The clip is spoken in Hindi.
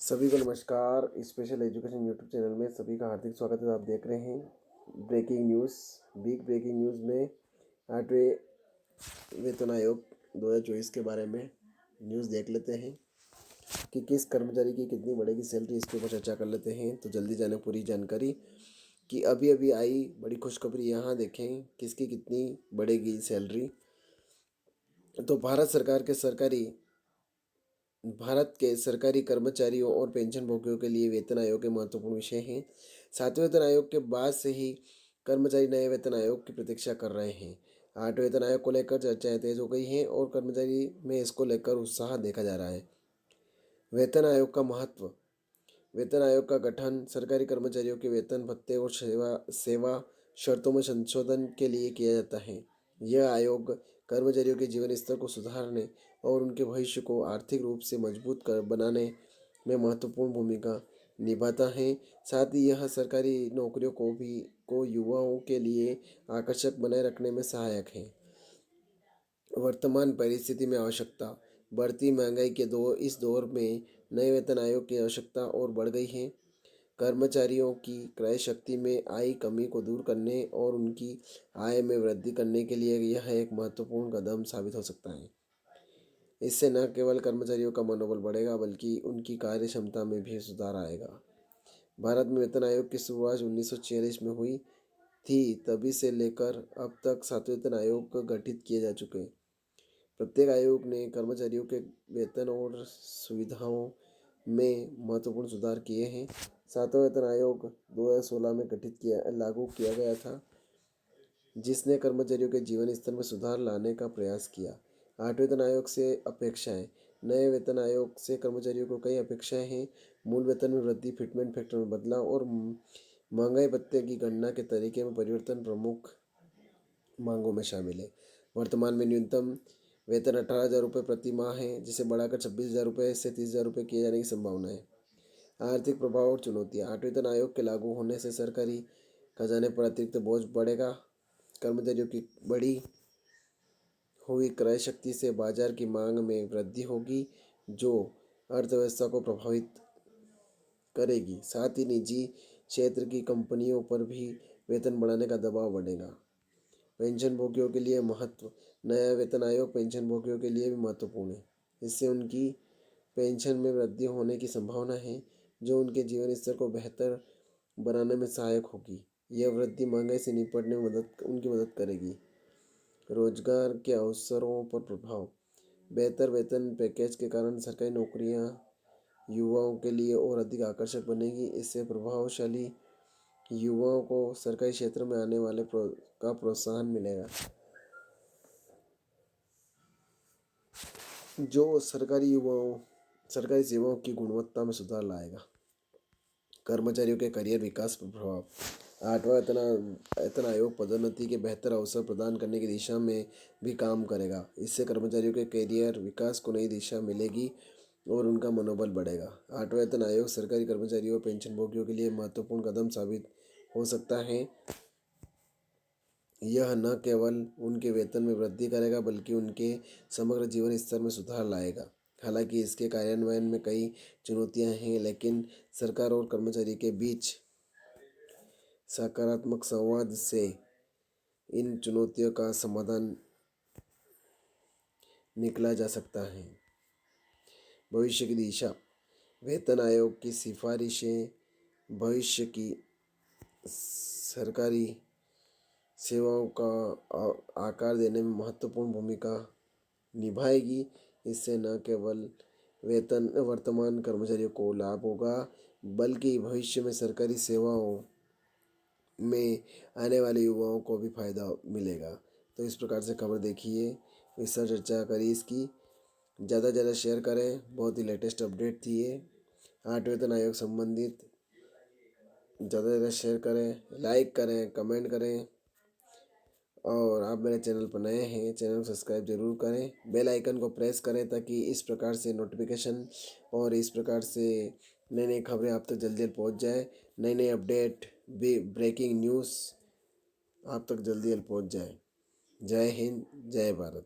सभी को नमस्कार। स्पेशल एजुकेशन यूट्यूब चैनल में सभी का हार्दिक स्वागत है। आप देख रहे हैं breaking news. Big breaking news में 8वें वेतन आयोग 2024 के बारे में न्यूज़ देख लेते हैं कि किस कर्मचारी की कितनी बढ़ेगी सैलरी। इसके ऊपर चर्चा कर लेते हैं। तो जल्दी जाने पूरी जानकारी कि अभी अभी आई बड़ी खुशखबरी। यहाँ देखें किसकी कितनी बढ़ेगी सैलरी। तो भारत के सरकारी कर्मचारियों और पेंशनभोगियों के लिए वेतन आयोग के महत्वपूर्ण विषय हैं। 7वें वेतन आयोग के बाद से ही कर्मचारी नए वेतन आयोग की प्रतीक्षा कर रहे हैं। 8वें वेतन आयोग को लेकर चर्चाएं तेज हो गई हैं और कर्मचारी में इसको लेकर उत्साह देखा जा रहा है। वेतन आयोग का महत्व। वेतन आयोग का गठन सरकारी कर्मचारियों के वेतन भत्ते और सेवा शर्तों में संशोधन के लिए किया जाता है। यह आयोग कर्मचारियों के जीवन स्तर को सुधारने और उनके भविष्य को आर्थिक रूप से मजबूत कर बनाने में महत्वपूर्ण भूमिका निभाता है। साथ ही यह सरकारी नौकरियों को युवाओं के लिए आकर्षक बनाए रखने में सहायक है। वर्तमान परिस्थिति में आवश्यकता। बढ़ती महंगाई के इस दौर में नए वेतन आयोग की आवश्यकता और बढ़ गई है। कर्मचारियों की क्रय शक्ति में आई कमी को दूर करने और उनकी आय में वृद्धि करने के लिए यह एक महत्वपूर्ण कदम साबित हो सकता है। इससे न केवल कर्मचारियों का मनोबल बढ़ेगा बल्कि उनकी कार्य क्षमता में भी सुधार आएगा। भारत में वेतन आयोग की शुरुआत 1946 में हुई थी। तभी से लेकर अब तक 7वें वेतन आयोग गठित किए जा चुके हैं। प्रत्येक आयोग ने कर्मचारियों के वेतन और सुविधाओं में महत्वपूर्ण सुधार किए हैं। 7वां वेतन आयोग 2016 में लागू किया गया था, जिसने कर्मचारियों के जीवन स्तर में सुधार लाने का प्रयास किया। 8वें वेतन आयोग से अपेक्षाएं। नए वेतन आयोग से कर्मचारियों को कई अपेक्षाएं हैं। मूल वेतन में वृद्धि, फिटमेंट फैक्टर में बदलाव और महंगाई भत्ते की गणना के तरीके में परिवर्तन प्रमुख मांगों में शामिल है। वर्तमान में न्यूनतम वेतन 18,000 रुपये प्रति माह है, जिसे बढ़ाकर 26,000 रुपये से 30,000 रुपये किए जाने की संभावना है। आर्थिक प्रभाव और चुनौतियाँ। 8वें वेतन आयोग के लागू होने से सरकारी खजाने पर अतिरिक्त बोझ बढ़ेगा। कर्मचारियों की बढ़ी हुई क्रय शक्ति से बाजार की मांग में वृद्धि होगी, जो अर्थव्यवस्था को प्रभावित करेगी। साथ ही निजी क्षेत्र की कंपनियों पर भी वेतन बढ़ाने का दबाव बढ़ेगा। पेंशनभोगियों के लिए महत्व। नया वेतन आयोग पेंशनभोगियों के लिए भी महत्वपूर्ण है। इससे उनकी पेंशन में वृद्धि होने की संभावना है, जो उनके जीवन स्तर को बेहतर बनाने में सहायक होगी। यह वृद्धि महंगाई से निपटने में उनकी मदद करेगी। रोजगार के अवसरों पर प्रभाव। बेहतर वेतन पैकेज के कारण सरकारी नौकरियां युवाओं के लिए और अधिक आकर्षक बनेगी। इससे प्रभावशाली युवाओं को सरकारी क्षेत्र में आने वाले का प्रोत्साहन मिलेगा, जो सरकारी सेवाओं की गुणवत्ता में सुधार लाएगा। कर्मचारियों के करियर विकास पर प्रभाव। 8वां वेतन आयोग पदोन्नति के बेहतर अवसर प्रदान करने की दिशा में भी काम करेगा। इससे कर्मचारियों के करियर विकास को नई दिशा मिलेगी और उनका मनोबल बढ़ेगा। 8वां वेतन आयोग सरकारी कर्मचारियों और पेंशनभोगियों के लिए महत्वपूर्ण कदम साबित हो सकता है। यह न केवल उनके वेतन में वृद्धि करेगा बल्कि उनके समग्र जीवन स्तर में सुधार लाएगा। हालांकि इसके कार्यान्वयन में कई चुनौतियां हैं, लेकिन सरकार और कर्मचारी के बीच सकारात्मक संवाद से इन चुनौतियों का समाधान निकला जा सकता है। भविष्य की दिशा। वेतन आयोग की सिफारिशें भविष्य की सरकारी सेवाओं का आकार देने में महत्वपूर्ण भूमिका निभाएगी। इससे न केवल वर्तमान कर्मचारियों को लाभ होगा, बल्कि भविष्य में सरकारी सेवाओं में आने वाले युवाओं को भी फायदा मिलेगा। तो इस प्रकार से खबर देखिए, विस्तार चर्चा करिए इसकी, ज़्यादा से ज़्यादा शेयर करें। बहुत ही लेटेस्ट अपडेट थी ये 8वें वेतन आयोग संबंधित। ज़्यादा से ज़्यादा शेयर करें, लाइक करें, कमेंट करें। और आप मेरे चैनल पर नए हैं, चैनल को सब्सक्राइब जरूर करें, बेल आइकन को प्रेस करें ताकि इस प्रकार से नोटिफिकेशन और इस प्रकार से नई नई खबरें आप तक जल्दी जल्दी पहुंच जाए। नई नई अपडेट भी ब्रेकिंग न्यूज़ आप तक जल्दी जल्दी पहुंच जाए। जय हिंद, जय भारत।